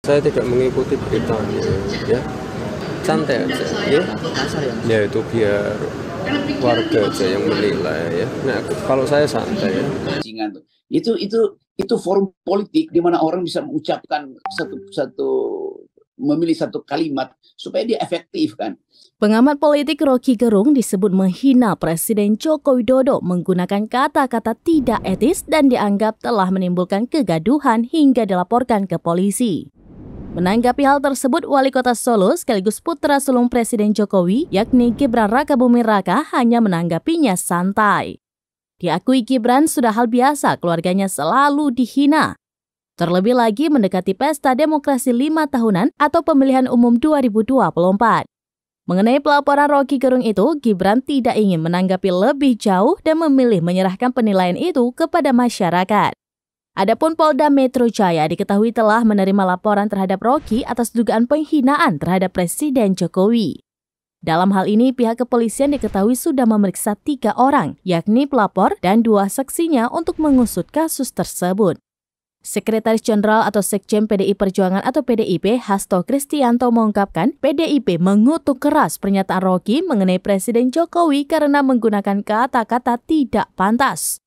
Saya tidak mengikuti beritanya, ya. Santai aja, ya. Ya itu biar warga aja yang menilai, ya. Nah, kalau saya santai, ya. Itu forum politik di mana orang bisa mengucapkan memilih satu kalimat supaya dia efektif kan. Pengamat politik Rocky Gerung disebut menghina Presiden Joko Widodo menggunakan kata-kata tidak etis dan dianggap telah menimbulkan kegaduhan hingga dilaporkan ke polisi. Menanggapi hal tersebut, Wali Kota Solo sekaligus putra sulung Presiden Jokowi, yakni Gibran Rakabuming Raka, hanya menanggapinya santai. Diakui Gibran sudah hal biasa keluarganya selalu dihina. Terlebih lagi mendekati pesta demokrasi 5 tahunan atau pemilihan umum 2024. Mengenai pelaporan Rocky Gerung itu, Gibran tidak ingin menanggapi lebih jauh dan memilih menyerahkan penilaian itu kepada masyarakat. Adapun Polda Metro Jaya diketahui telah menerima laporan terhadap Rocky atas dugaan penghinaan terhadap Presiden Jokowi. Dalam hal ini, pihak kepolisian diketahui sudah memeriksa 3 orang, yakni pelapor dan 2 saksinya untuk mengusut kasus tersebut. Sekretaris Jenderal atau Sekjen PDI Perjuangan atau PDIP, Hasto Kristianto mengungkapkan PDIP mengutuk keras pernyataan Rocky mengenai Presiden Jokowi karena menggunakan kata-kata tidak pantas,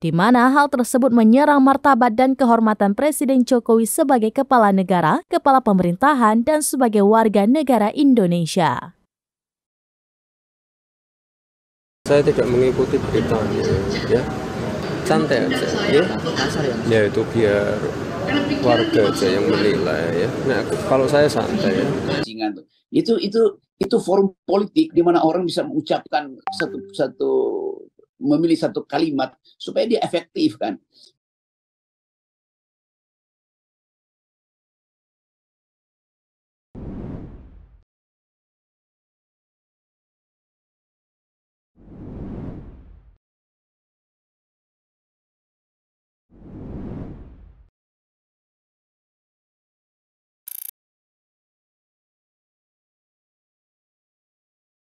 di mana hal tersebut menyerang martabat dan kehormatan Presiden Jokowi sebagai kepala negara, kepala pemerintahan, dan sebagai warga negara Indonesia. Saya tidak mengikuti beritanya, ya. Santai aja, ya. Ya itu biar warga aja yang menilai, ya. Nah, kalau saya santai, ya. Itu forum politik di mana orang bisa mengucapkan memilih satu kalimat supaya dia efektif kan.